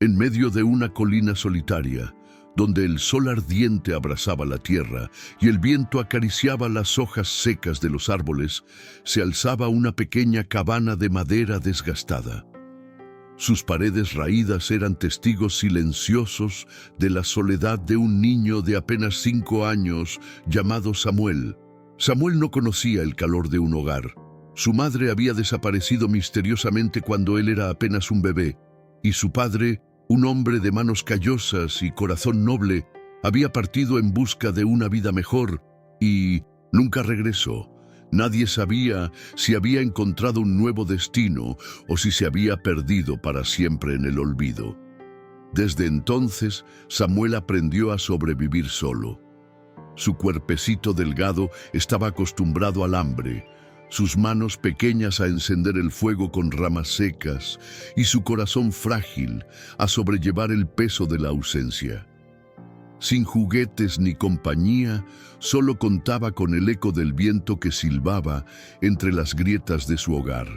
en medio de una colina solitaria, donde el sol ardiente abrasaba la tierra y el viento acariciaba las hojas secas de los árboles, se alzaba una pequeña cabana de madera desgastada. Sus paredes raídas eran testigos silenciosos de la soledad de un niño de apenas 5 años llamado Samuel. Samuel no conocía el calor de un hogar. Su madre había desaparecido misteriosamente cuando él era apenas un bebé, y su padre, un hombre de manos callosas y corazón noble, había partido en busca de una vida mejor y nunca regresó. Nadie sabía si había encontrado un nuevo destino o si se había perdido para siempre en el olvido. Desde entonces, Samuel aprendió a sobrevivir solo. Su cuerpecito delgado estaba acostumbrado al hambre, sus manos pequeñas a encender el fuego con ramas secas y su corazón frágil a sobrellevar el peso de la ausencia. Sin juguetes ni compañía, solo contaba con el eco del viento que silbaba entre las grietas de su hogar.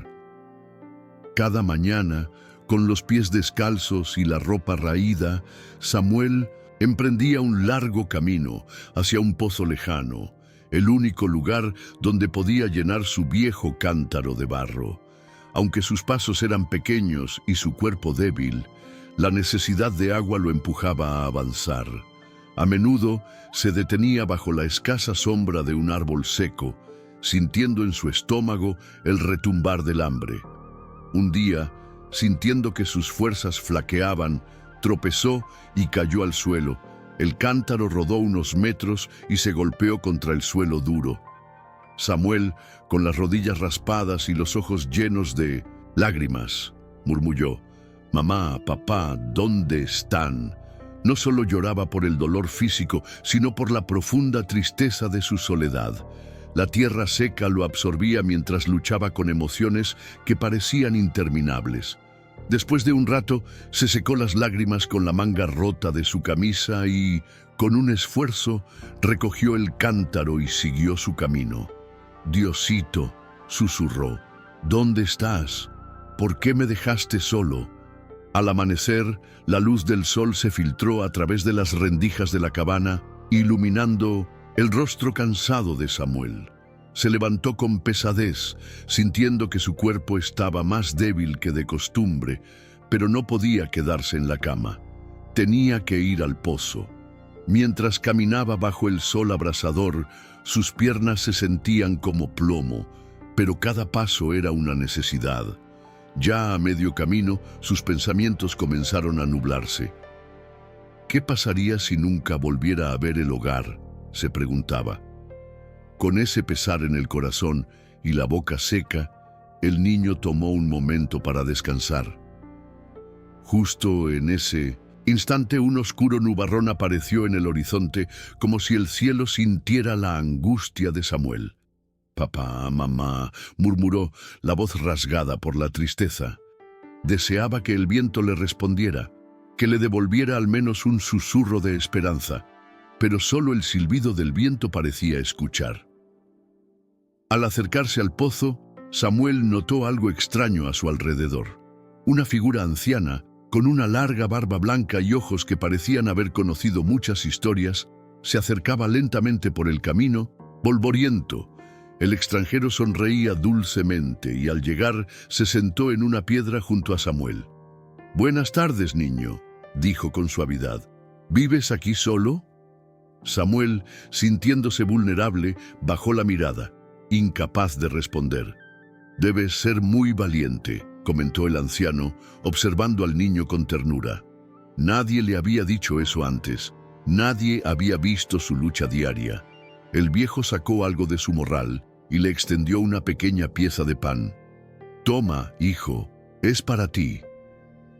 Cada mañana, con los pies descalzos y la ropa raída, Samuel emprendía un largo camino hacia un pozo lejano, el único lugar donde podía llenar su viejo cántaro de barro. Aunque sus pasos eran pequeños y su cuerpo débil, la necesidad de agua lo empujaba a avanzar. A menudo se detenía bajo la escasa sombra de un árbol seco, sintiendo en su estómago el retumbar del hambre. Un día, sintiendo que sus fuerzas flaqueaban, tropezó y cayó al suelo. El cántaro rodó unos metros y se golpeó contra el suelo duro. Samuel, con las rodillas raspadas y los ojos llenos de lágrimas, murmulló: «Mamá, papá, ¿dónde están?». No solo lloraba por el dolor físico, sino por la profunda tristeza de su soledad. La tierra seca lo absorbía mientras luchaba con emociones que parecían interminables. Después de un rato, se secó las lágrimas con la manga rota de su camisa y, con un esfuerzo, recogió el cántaro y siguió su camino. «Diosito», susurró, «¿dónde estás? ¿Por qué me dejaste solo?». Al amanecer, la luz del sol se filtró a través de las rendijas de la cabana, iluminando el rostro cansado de Samuel. Se levantó con pesadez, sintiendo que su cuerpo estaba más débil que de costumbre, pero no podía quedarse en la cama. Tenía que ir al pozo. Mientras caminaba bajo el sol abrasador, sus piernas se sentían como plomo, pero cada paso era una necesidad. Ya a medio camino, sus pensamientos comenzaron a nublarse. ¿Qué pasaría si nunca volviera a ver el hogar?, se preguntaba. Con ese pesar en el corazón y la boca seca, el niño tomó un momento para descansar. Justo en ese instante, un oscuro nubarrón apareció en el horizonte, como si el cielo sintiera la angustia de Samuel. «Papá, mamá», murmuró, la voz rasgada por la tristeza. Deseaba que el viento le respondiera, que le devolviera al menos un susurro de esperanza, pero solo el silbido del viento parecía escuchar. Al acercarse al pozo, Samuel notó algo extraño a su alrededor. Una figura anciana, con una larga barba blanca y ojos que parecían haber conocido muchas historias, se acercaba lentamente por el camino, polvoriento. El extranjero sonreía dulcemente y al llegar se sentó en una piedra junto a Samuel. «Buenas tardes, niño», dijo con suavidad. «¿Vives aquí solo?». Samuel, sintiéndose vulnerable, bajó la mirada, incapaz de responder. «Debes ser muy valiente», comentó el anciano, observando al niño con ternura. Nadie le había dicho eso antes. Nadie había visto su lucha diaria. El viejo sacó algo de su morral y le extendió una pequeña pieza de pan. «Toma, hijo, es para ti».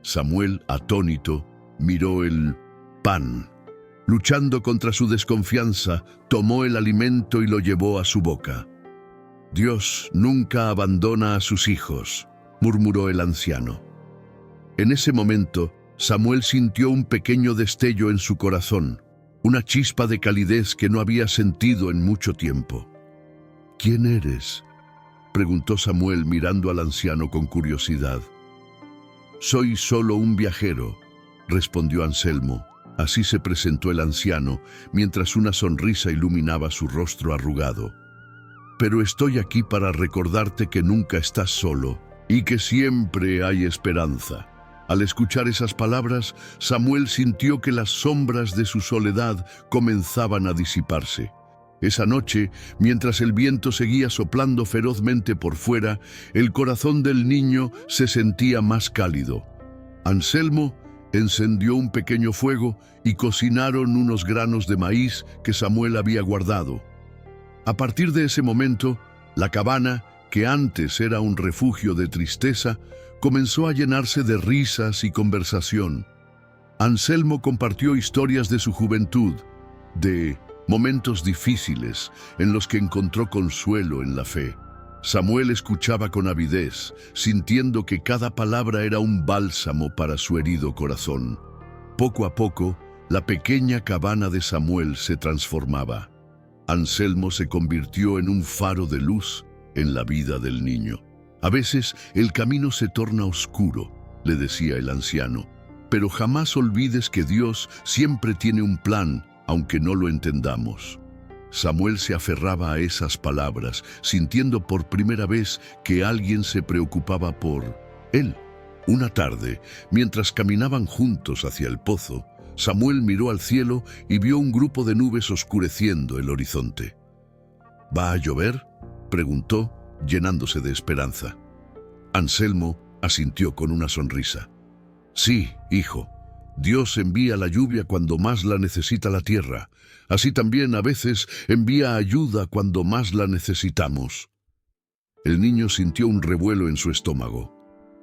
Samuel, atónito, miró el pan. Luchando contra su desconfianza, tomó el alimento y lo llevó a su boca. «Dios nunca abandona a sus hijos», murmuró el anciano. En ese momento, Samuel sintió un pequeño destello en su corazón, una chispa de calidez que no había sentido en mucho tiempo. «¿Quién eres?», preguntó Samuel mirando al anciano con curiosidad. «Soy solo un viajero. respondió Anselmo. Así se presentó el anciano, mientras una sonrisa iluminaba su rostro arrugado. Pero estoy aquí para recordarte que nunca estás solo y que siempre hay esperanza. Al escuchar esas palabras, Samuel sintió que las sombras de su soledad comenzaban a disiparse. Esa noche, mientras el viento seguía soplando ferozmente por fuera, el corazón del niño se sentía más cálido. Anselmo encendió un pequeño fuego y cocinaron unos granos de maíz que Samuel había guardado. A partir de ese momento, la cabana, que antes era un refugio de tristeza, comenzó a llenarse de risas y conversación. Anselmo compartió historias de su juventud, de momentos difíciles en los que encontró consuelo en la fe. Samuel escuchaba con avidez, sintiendo que cada palabra era un bálsamo para su herido corazón. Poco a poco, la pequeña cabana de Samuel se transformaba. Anselmo se convirtió en un faro de luz en la vida del niño. A veces el camino se torna oscuro, le decía el anciano, pero jamás olvides que Dios siempre tiene un plan, aunque no lo entendamos. Samuel se aferraba a esas palabras, sintiendo por primera vez que alguien se preocupaba por él. Una tarde, mientras caminaban juntos hacia el pozo, Samuel miró al cielo y vio un grupo de nubes oscureciendo el horizonte. ¿Va a llover?, preguntó, llenándose de esperanza. Anselmo asintió con una sonrisa. Sí, hijo. Dios envía la lluvia cuando más la necesita la tierra. Así también a veces envía ayuda cuando más la necesitamos. El niño sintió un revuelo en su estómago.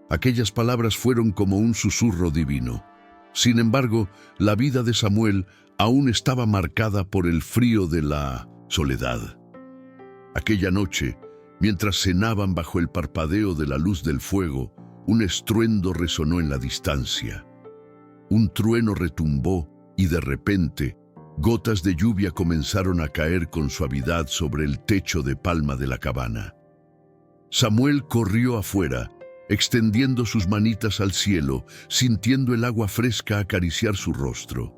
Aquellas palabras fueron como un susurro divino. Sin embargo, la vida de Samuel aún estaba marcada por el frío de la soledad. Aquella noche, mientras cenaban bajo el parpadeo de la luz del fuego, un estruendo resonó en la distancia. Un trueno retumbó y de repente, gotas de lluvia comenzaron a caer con suavidad sobre el techo de palma de la cabana. Samuel corrió afuera, extendiendo sus manitas al cielo, sintiendo el agua fresca acariciar su rostro.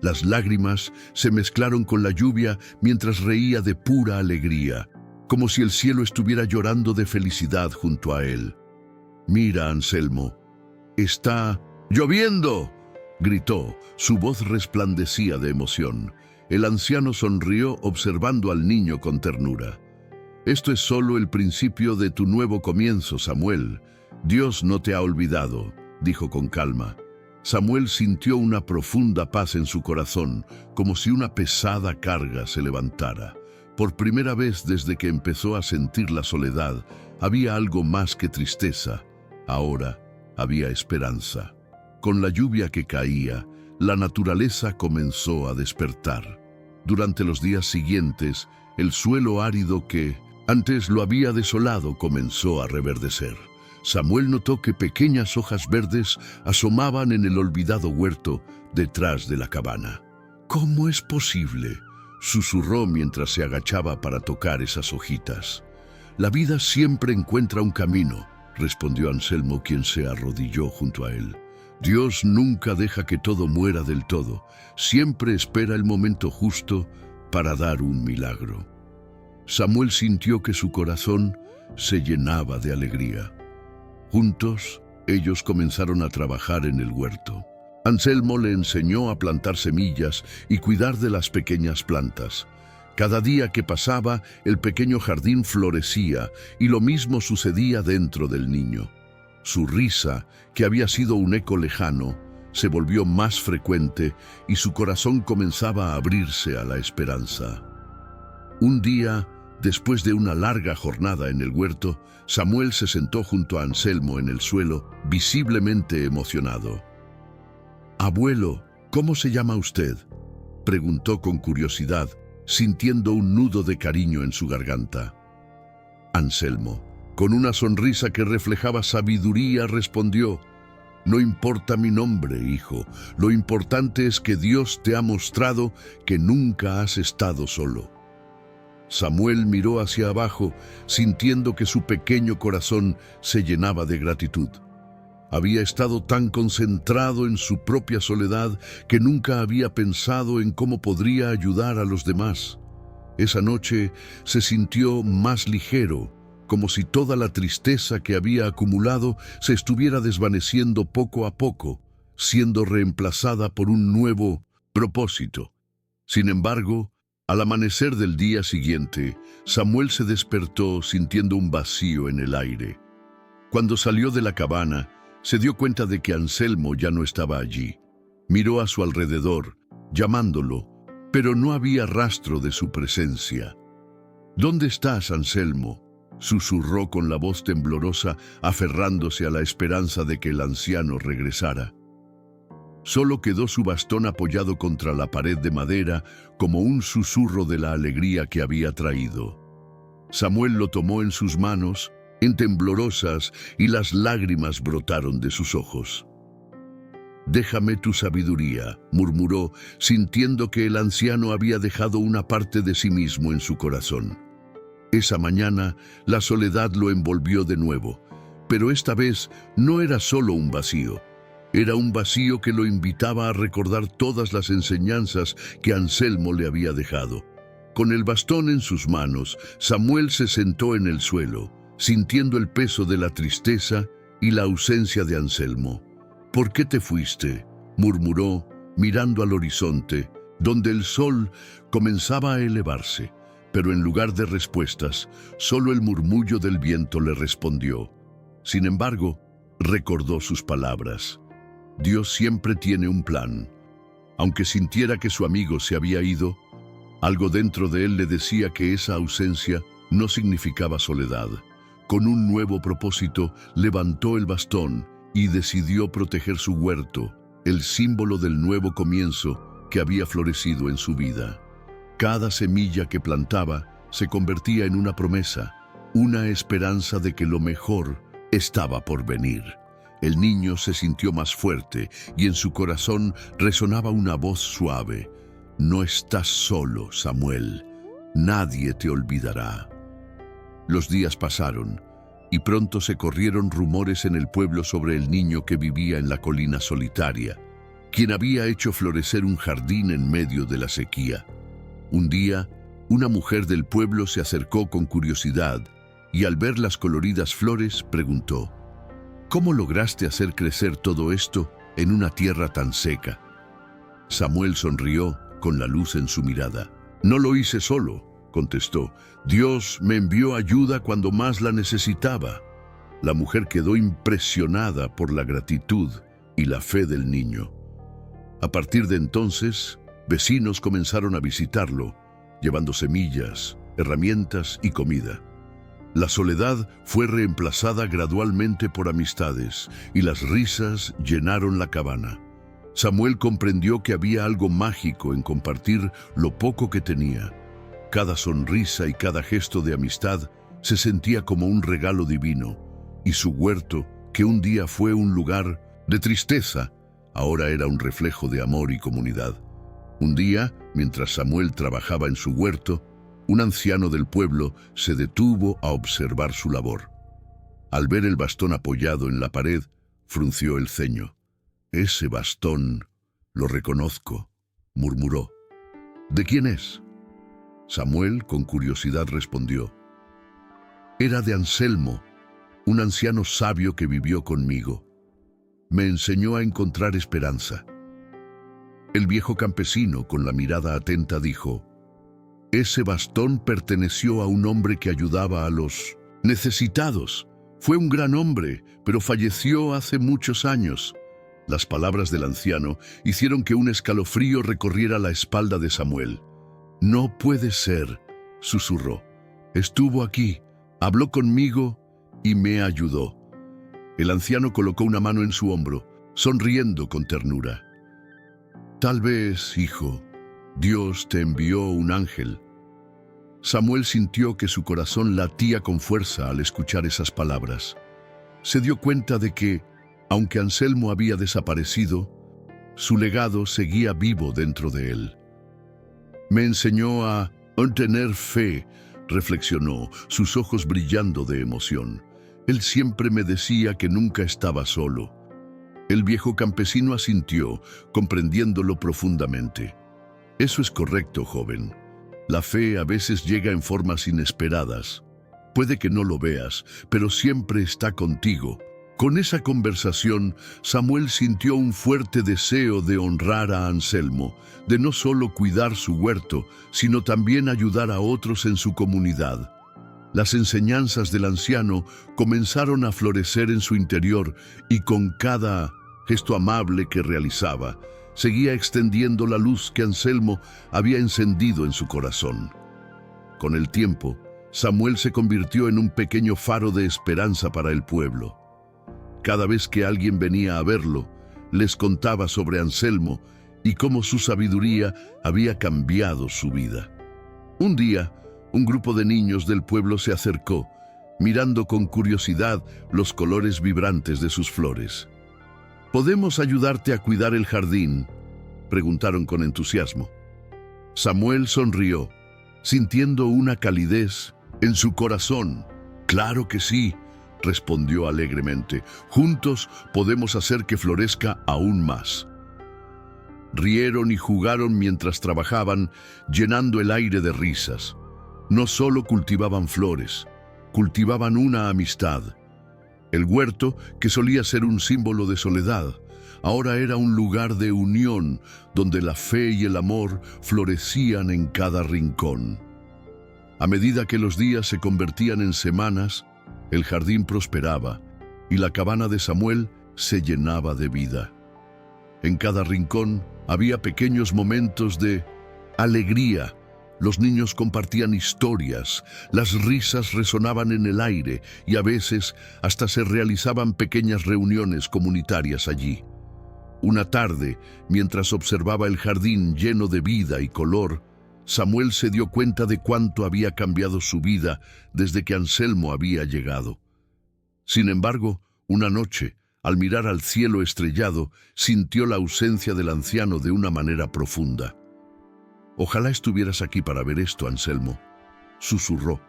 Las lágrimas se mezclaron con la lluvia mientras reía de pura alegría, como si el cielo estuviera llorando de felicidad junto a él. «Mira, Anselmo, está lloviendo», gritó. Su voz resplandecía de emoción. El anciano sonrió observando al niño con ternura. «Esto es solo el principio de tu nuevo comienzo, Samuel. Dios no te ha olvidado», dijo con calma. Samuel sintió una profunda paz en su corazón, como si una pesada carga se levantara. Por primera vez desde que empezó a sentir la soledad, había algo más que tristeza. Ahora había esperanza. Con la lluvia que caía, la naturaleza comenzó a despertar. Durante los días siguientes, el suelo árido que antes lo había desolado comenzó a reverdecer. Samuel notó que pequeñas hojas verdes asomaban en el olvidado huerto detrás de la cabana. «¿Cómo es posible?», susurró mientras se agachaba para tocar esas hojitas. «La vida siempre encuentra un camino», respondió Anselmo, quien se arrodilló junto a él. «Dios nunca deja que todo muera del todo. Siempre espera el momento justo para dar un milagro». Samuel sintió que su corazón se llenaba de alegría. Juntos, ellos comenzaron a trabajar en el huerto. Anselmo le enseñó a plantar semillas y cuidar de las pequeñas plantas. Cada día que pasaba, el pequeño jardín florecía y lo mismo sucedía dentro del niño. Su risa, que había sido un eco lejano, se volvió más frecuente y su corazón comenzaba a abrirse a la esperanza. Un día, después de una larga jornada en el huerto, Samuel se sentó junto a Anselmo en el suelo, visiblemente emocionado. «Abuelo, ¿cómo se llama usted?», preguntó con curiosidad, sintiendo un nudo de cariño en su garganta. Anselmo, con una sonrisa que reflejaba sabiduría, respondió: «No importa mi nombre, hijo, lo importante es que Dios te ha mostrado que nunca has estado solo». Samuel miró hacia abajo, sintiendo que su pequeño corazón se llenaba de gratitud. Había estado tan concentrado en su propia soledad que nunca había pensado en cómo podría ayudar a los demás. Esa noche se sintió más ligero, como si toda la tristeza que había acumulado se estuviera desvaneciendo poco a poco, siendo reemplazada por un nuevo propósito. Sin embargo, al amanecer del día siguiente, Samuel se despertó sintiendo un vacío en el aire. Cuando salió de la cabana, se dio cuenta de que Anselmo ya no estaba allí. Miró a su alrededor, llamándolo, pero no había rastro de su presencia. «¿Dónde estás, Anselmo?», susurró con la voz temblorosa, aferrándose a la esperanza de que el anciano regresara. Solo quedó su bastón apoyado contra la pared de madera, como un susurro de la alegría que había traído. Samuel lo tomó en sus manos, en temblorosas, y las lágrimas brotaron de sus ojos. «Déjame tu sabiduría», murmuró, sintiendo que el anciano había dejado una parte de sí mismo en su corazón. Esa mañana, la soledad lo envolvió de nuevo, pero esta vez no era solo un vacío. Era un vacío que lo invitaba a recordar todas las enseñanzas que Anselmo le había dejado. Con el bastón en sus manos, Samuel se sentó en el suelo, sintiendo el peso de la tristeza y la ausencia de Anselmo. «¿Por qué te fuiste?», murmuró, mirando al horizonte, donde el sol comenzaba a elevarse, pero en lugar de respuestas, solo el murmullo del viento le respondió. Sin embargo, recordó sus palabras. Dios siempre tiene un plan. Aunque sintiera que su amigo se había ido, algo dentro de él le decía que esa ausencia no significaba soledad. Con un nuevo propósito, levantó el bastón y decidió proteger su huerto, el símbolo del nuevo comienzo que había florecido en su vida. Cada semilla que plantaba se convertía en una promesa, una esperanza de que lo mejor estaba por venir. El niño se sintió más fuerte y en su corazón resonaba una voz suave. «No estás solo, Samuel. Nadie te olvidará». Los días pasaron y pronto se corrieron rumores en el pueblo sobre el niño que vivía en la colina solitaria, quien había hecho florecer un jardín en medio de la sequía. Un día, una mujer del pueblo se acercó con curiosidad y al ver las coloridas flores preguntó: «¿Cómo lograste hacer crecer todo esto en una tierra tan seca?». Samuel sonrió con la luz en su mirada. «No lo hice solo», contestó. «Dios me envió ayuda cuando más la necesitaba». La mujer quedó impresionada por la gratitud y la fe del niño. A partir de entonces, vecinos comenzaron a visitarlo, llevando semillas, herramientas y comida. La soledad fue reemplazada gradualmente por amistades y las risas llenaron la cabana. Samuel comprendió que había algo mágico en compartir lo poco que tenía. Cada sonrisa y cada gesto de amistad se sentía como un regalo divino, y su huerto, que un día fue un lugar de tristeza, ahora era un reflejo de amor y comunidad. Un día, mientras Samuel trabajaba en su huerto, un anciano del pueblo se detuvo a observar su labor. Al ver el bastón apoyado en la pared, frunció el ceño. «Ese bastón, lo reconozco», murmuró. «¿De quién es?». Samuel, con curiosidad, respondió: «Era de Anselmo, un anciano sabio que vivió conmigo. Me enseñó a encontrar esperanza». El viejo campesino, con la mirada atenta, dijo: «Ese bastón perteneció a un hombre que ayudaba a los necesitados. Fue un gran hombre, pero falleció hace muchos años». Las palabras del anciano hicieron que un escalofrío recorriera la espalda de Samuel. «No puede ser», susurró. «Estuvo aquí, habló conmigo y me ayudó». El anciano colocó una mano en su hombro, sonriendo con ternura. «Tal vez, hijo, Dios te envió un ángel». Samuel sintió que su corazón latía con fuerza al escuchar esas palabras. Se dio cuenta de que, aunque Anselmo había desaparecido, su legado seguía vivo dentro de él. «Me enseñó a tener fe», reflexionó, sus ojos brillando de emoción. «Él siempre me decía que nunca estaba solo, El viejo campesino asintió, comprendiéndolo profundamente. Eso es correcto, joven. La fe a veces llega en formas inesperadas. Puede que no lo veas, pero siempre está contigo. Con esa conversación, Samuel sintió un fuerte deseo de honrar a Anselmo, de no solo cuidar su huerto, sino también ayudar a otros en su comunidad. Las enseñanzas del anciano comenzaron a florecer en su interior y con cada gesto amable que realizaba, seguía extendiendo la luz que Anselmo había encendido en su corazón. Con el tiempo, Samuel se convirtió en un pequeño faro de esperanza para el pueblo. Cada vez que alguien venía a verlo, les contaba sobre Anselmo y cómo su sabiduría había cambiado su vida. Un día, un grupo de niños del pueblo se acercó, mirando con curiosidad los colores vibrantes de sus flores. ¿Podemos ayudarte a cuidar el jardín?, preguntaron con entusiasmo. Samuel sonrió, sintiendo una calidez en su corazón. «Claro que sí», respondió alegremente. «Juntos podemos hacer que florezca aún más». Rieron y jugaron mientras trabajaban, llenando el aire de risas. No solo cultivaban flores, cultivaban una amistad. El huerto, que solía ser un símbolo de soledad, ahora era un lugar de unión, donde la fe y el amor florecían en cada rincón. A medida que los días se convertían en semanas, el jardín prosperaba y la cabana de Samuel se llenaba de vida. En cada rincón había pequeños momentos de alegría. Los niños compartían historias, las risas resonaban en el aire y a veces hasta se realizaban pequeñas reuniones comunitarias allí. Una tarde, mientras observaba el jardín lleno de vida y color, Samuel se dio cuenta de cuánto había cambiado su vida desde que Anselmo había llegado. Sin embargo, una noche, al mirar al cielo estrellado, sintió la ausencia del anciano de una manera profunda. «Ojalá estuvieras aquí para ver esto, Anselmo», susurró,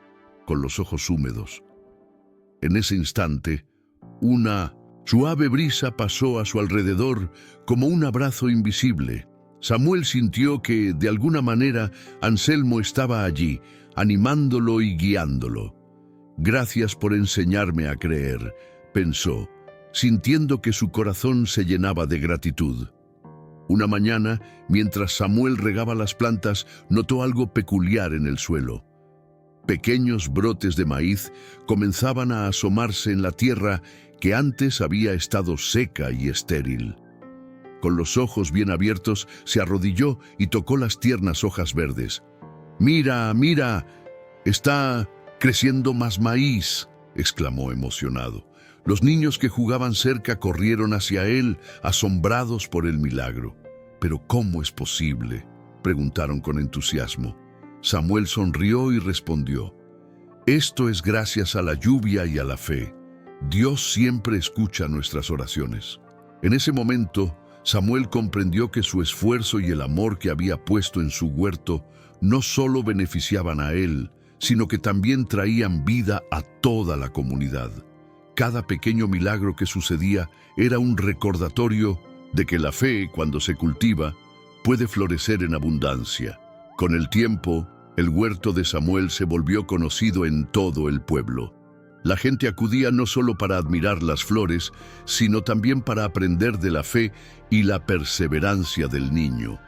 con los ojos húmedos. En ese instante, una suave brisa pasó a su alrededor como un abrazo invisible. Samuel sintió que, de alguna manera, Anselmo estaba allí, animándolo y guiándolo. «Gracias por enseñarme a creer», pensó, sintiendo que su corazón se llenaba de gratitud. Una mañana, mientras Samuel regaba las plantas, notó algo peculiar en el suelo. Pequeños brotes de maíz comenzaban a asomarse en la tierra que antes había estado seca y estéril. Con los ojos bien abiertos, se arrodilló y tocó las tiernas hojas verdes. «Mira, mira, está creciendo más maíz», exclamó emocionado. Los niños que jugaban cerca corrieron hacia él, asombrados por el milagro. «¿Pero cómo es posible?», preguntaron con entusiasmo. Samuel sonrió y respondió: «Esto es gracias a la lluvia y a la fe. Dios siempre escucha nuestras oraciones». En ese momento, Samuel comprendió que su esfuerzo y el amor que había puesto en su huerto no solo beneficiaban a él, sino que también traían vida a toda la comunidad. Cada pequeño milagro que sucedía era un recordatorio de que la fe, cuando se cultiva, puede florecer en abundancia. Con el tiempo, el huerto de Samuel se volvió conocido en todo el pueblo. La gente acudía no solo para admirar las flores, sino también para aprender de la fe y la perseverancia del niño.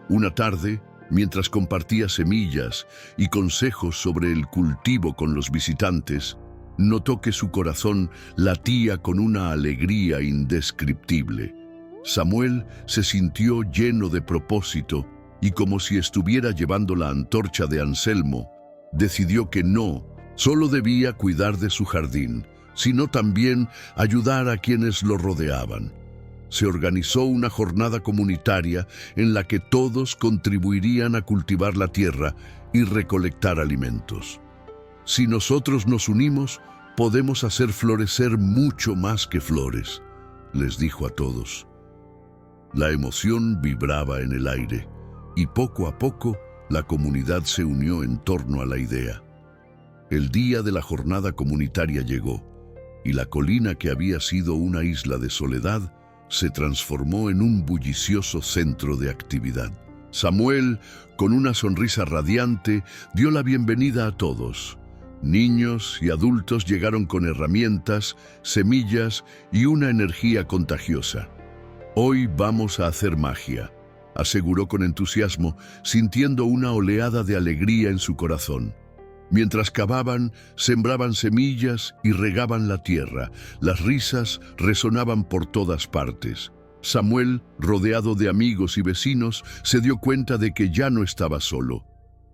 Una tarde, mientras compartía semillas y consejos sobre el cultivo con los visitantes, notó que su corazón latía con una alegría indescriptible. Samuel se sintió lleno de propósito y, como si estuviera llevando la antorcha de Anselmo, decidió que no solo debía cuidar de su jardín, sino también ayudar a quienes lo rodeaban. Se organizó una jornada comunitaria en la que todos contribuirían a cultivar la tierra y recolectar alimentos. «Si nosotros nos unimos, podemos hacer florecer mucho más que flores», les dijo a todos. La emoción vibraba en el aire, y poco a poco la comunidad se unió en torno a la idea. El día de la jornada comunitaria llegó, y la colina que había sido una isla de soledad se transformó en un bullicioso centro de actividad. Samuel, con una sonrisa radiante, dio la bienvenida a todos. Niños y adultos llegaron con herramientas, semillas y una energía contagiosa. «Hoy vamos a hacer magia», aseguró con entusiasmo, sintiendo una oleada de alegría en su corazón. Mientras cavaban, sembraban semillas y regaban la tierra. Las risas resonaban por todas partes. Samuel, rodeado de amigos y vecinos, se dio cuenta de que ya no estaba solo.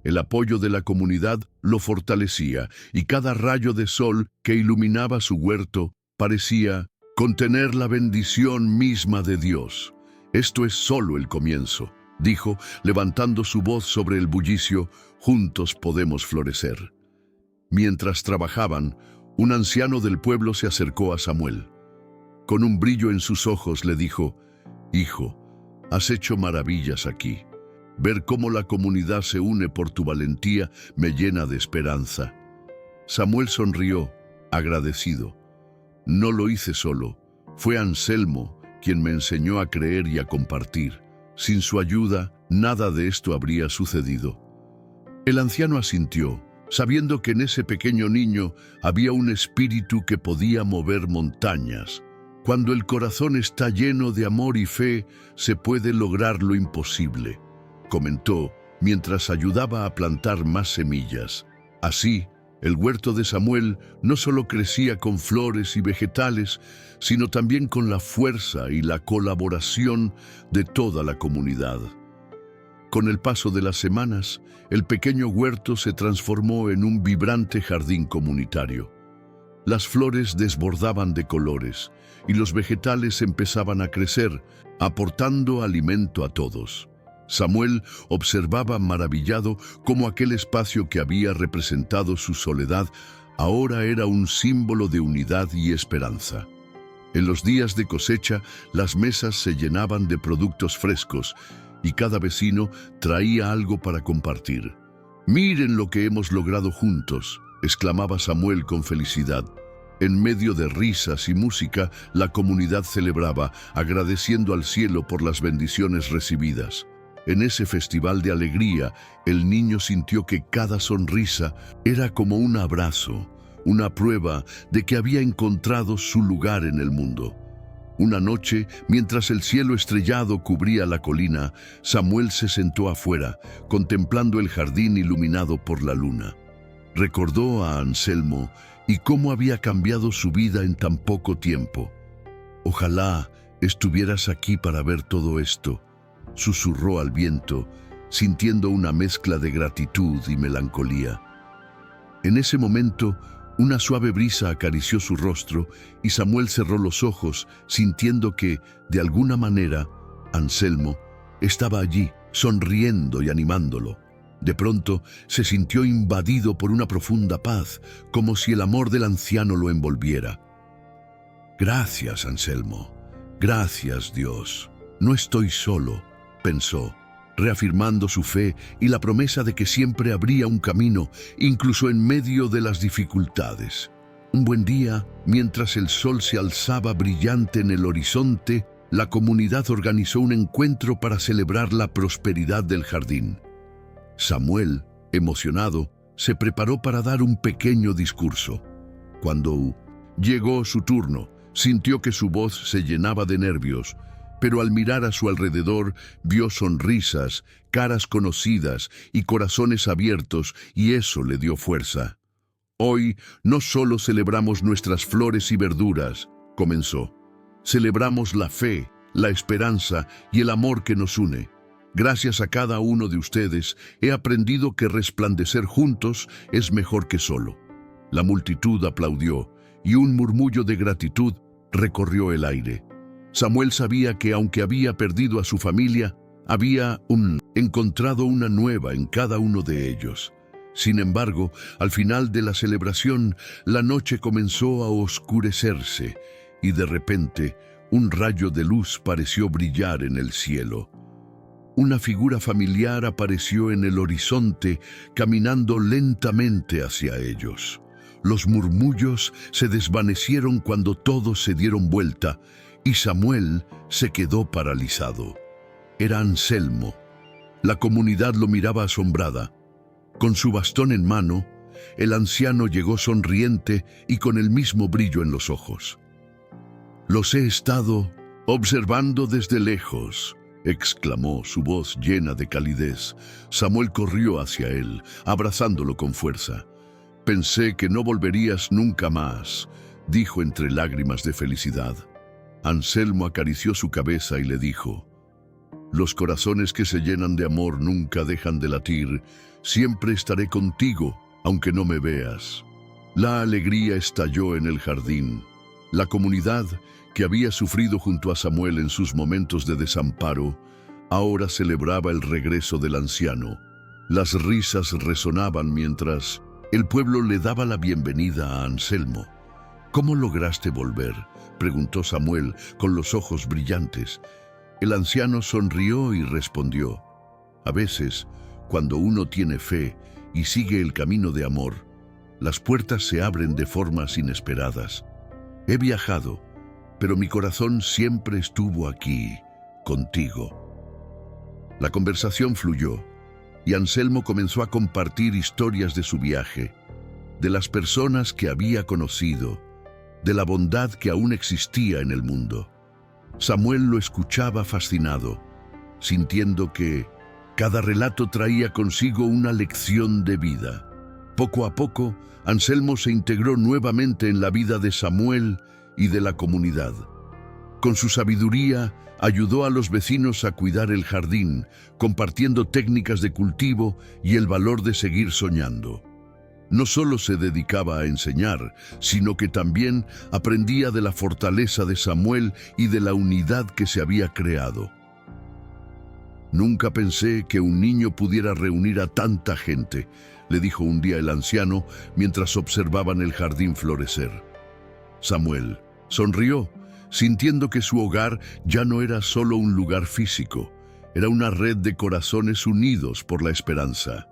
El apoyo de la comunidad lo fortalecía y cada rayo de sol que iluminaba su huerto parecía contener la bendición misma de Dios. «Esto es solo el comienzo», dijo, levantando su voz sobre el bullicio. «Juntos podemos florecer». Mientras trabajaban, un anciano del pueblo se acercó a Samuel. Con un brillo en sus ojos le dijo: «Hijo, has hecho maravillas aquí. Ver cómo la comunidad se une por tu valentía me llena de esperanza». Samuel sonrió, agradecido. «No lo hice solo. Fue Anselmo quien me enseñó a creer y a compartir. Sin su ayuda, nada de esto habría sucedido». El anciano asintió, sabiendo que en ese pequeño niño había un espíritu que podía mover montañas. Cuando el corazón está lleno de amor y fe, se puede lograr lo imposible, comentó mientras ayudaba a plantar más semillas. Así, el huerto de Samuel no solo crecía con flores y vegetales, sino también con la fuerza y la colaboración de toda la comunidad. Con el paso de las semanas, el pequeño huerto se transformó en un vibrante jardín comunitario. Las flores desbordaban de colores y los vegetales empezaban a crecer, aportando alimento a todos. Samuel observaba maravillado cómo aquel espacio que había representado su soledad ahora era un símbolo de unidad y esperanza. En los días de cosecha, las mesas se llenaban de productos frescos y cada vecino traía algo para compartir. «Miren lo que hemos logrado juntos», exclamaba Samuel con felicidad. En medio de risas y música, la comunidad celebraba, agradeciendo al cielo por las bendiciones recibidas. En ese festival de alegría, el niño sintió que cada sonrisa era como un abrazo, una prueba de que había encontrado su lugar en el mundo. Una noche, mientras el cielo estrellado cubría la colina, Samuel se sentó afuera, contemplando el jardín iluminado por la luna. Recordó a Anselmo y cómo había cambiado su vida en tan poco tiempo. «Ojalá estuvieras aquí para ver todo esto», susurró al viento, sintiendo una mezcla de gratitud y melancolía. En ese momento, una suave brisa acarició su rostro y Samuel cerró los ojos, sintiendo que, de alguna manera, Anselmo estaba allí, sonriendo y animándolo. De pronto, se sintió invadido por una profunda paz, como si el amor del anciano lo envolviera. «Gracias, Anselmo. Gracias, Dios. No estoy solo», pensó, reafirmando su fe y la promesa de que siempre habría un camino, incluso en medio de las dificultades. Un buen día, mientras el sol se alzaba brillante en el horizonte, la comunidad organizó un encuentro para celebrar la prosperidad del jardín. Samuel, emocionado, se preparó para dar un pequeño discurso. Cuando llegó su turno, sintió que su voz se llenaba de nervios, pero al mirar a su alrededor vio sonrisas, caras conocidas y corazones abiertos, y eso le dio fuerza. «Hoy no solo celebramos nuestras flores y verduras», comenzó. «Celebramos la fe, la esperanza y el amor que nos une. Gracias a cada uno de ustedes, he aprendido que resplandecer juntos es mejor que solo». La multitud aplaudió, y un murmullo de gratitud recorrió el aire. Samuel sabía que aunque había perdido a su familia, había encontrado una nueva en cada uno de ellos. Sin embargo, al final de la celebración, la noche comenzó a oscurecerse y de repente un rayo de luz pareció brillar en el cielo. Una figura familiar apareció en el horizonte, caminando lentamente hacia ellos. Los murmullos se desvanecieron cuando todos se dieron vuelta y Samuel se quedó paralizado. Era Anselmo. La comunidad lo miraba asombrada. Con su bastón en mano, el anciano llegó sonriente y con el mismo brillo en los ojos. «Los he estado observando desde lejos», exclamó, su voz llena de calidez. Samuel corrió hacia él, abrazándolo con fuerza. «Pensé que no volverías nunca más», dijo entre lágrimas de felicidad. Anselmo acarició su cabeza y le dijo: «Los corazones que se llenan de amor nunca dejan de latir. Siempre estaré contigo, aunque no me veas». La alegría estalló en el jardín. La comunidad, que había sufrido junto a Samuel en sus momentos de desamparo, ahora celebraba el regreso del anciano. Las risas resonaban mientras el pueblo le daba la bienvenida a Anselmo. «¿Cómo lograste volver?», preguntó Samuel con los ojos brillantes. El anciano sonrió y respondió: «A veces, cuando uno tiene fe y sigue el camino de amor, las puertas se abren de formas inesperadas. He viajado, pero mi corazón siempre estuvo aquí, contigo». La conversación fluyó y Anselmo comenzó a compartir historias de su viaje, de las personas que había conocido, de la bondad que aún existía en el mundo. Samuel lo escuchaba fascinado, sintiendo que cada relato traía consigo una lección de vida. Poco a poco, Anselmo se integró nuevamente en la vida de Samuel y de la comunidad. Con su sabiduría, ayudó a los vecinos a cuidar el jardín, compartiendo técnicas de cultivo y el valor de seguir soñando. No solo se dedicaba a enseñar, sino que también aprendía de la fortaleza de Samuel y de la unidad que se había creado. «Nunca pensé que un niño pudiera reunir a tanta gente», le dijo un día el anciano mientras observaban el jardín florecer. Samuel sonrió, sintiendo que su hogar ya no era solo un lugar físico, era una red de corazones unidos por la esperanza.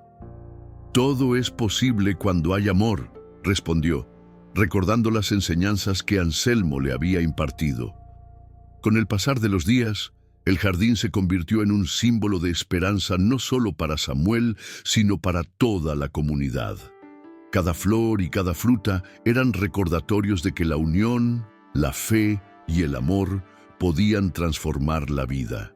«Todo es posible cuando hay amor», respondió, recordando las enseñanzas que Anselmo le había impartido. Con el pasar de los días, el jardín se convirtió en un símbolo de esperanza no solo para Samuel, sino para toda la comunidad. Cada flor y cada fruta eran recordatorios de que la unión, la fe y el amor podían transformar la vida.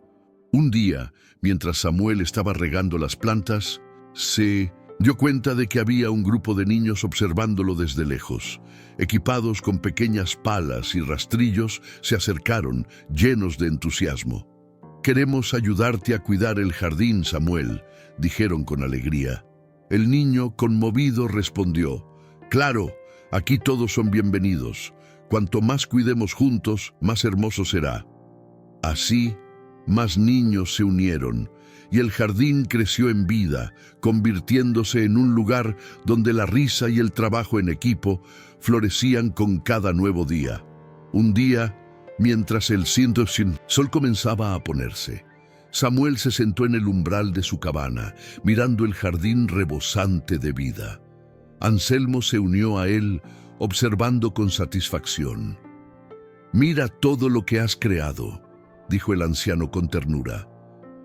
Un día, mientras Samuel estaba regando las plantas, se dio cuenta de que había un grupo de niños observándolo desde lejos. Equipados con pequeñas palas y rastrillos, se acercaron, llenos de entusiasmo. «Queremos ayudarte a cuidar el jardín, Samuel», dijeron con alegría. El niño, conmovido, respondió: «Claro, aquí todos son bienvenidos. Cuanto más cuidemos juntos, más hermoso será». Así, más niños se unieron, y el jardín creció en vida, convirtiéndose en un lugar donde la risa y el trabajo en equipo florecían con cada nuevo día. Un día, mientras el sol comenzaba a ponerse, Samuel se sentó en el umbral de su cabana, mirando el jardín rebosante de vida. Anselmo se unió a él, observando con satisfacción. «Mira todo lo que has creado», dijo el anciano con ternura.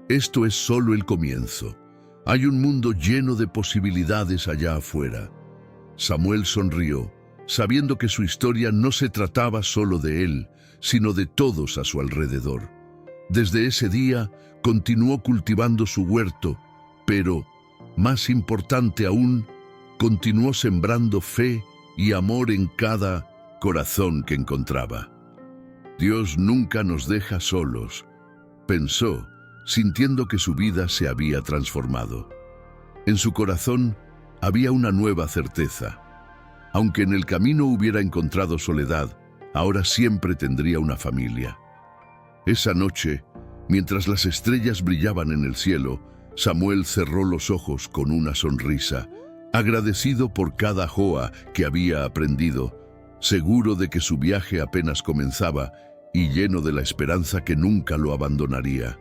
«Esto es solo el comienzo. Hay un mundo lleno de posibilidades allá afuera». Samuel sonrió, sabiendo que su historia no se trataba solo de él, sino de todos a su alrededor. Desde ese día, continuó cultivando su huerto, pero, más importante aún, continuó sembrando fe y amor en cada corazón que encontraba. «Dios nunca nos deja solos», pensó, sintiendo que su vida se había transformado. En su corazón había una nueva certeza. Aunque en el camino hubiera encontrado soledad, ahora siempre tendría una familia. Esa noche, mientras las estrellas brillaban en el cielo, Samuel cerró los ojos con una sonrisa, agradecido por cada joa que había aprendido, seguro de que su viaje apenas comenzaba y lleno de la esperanza que nunca lo abandonaría.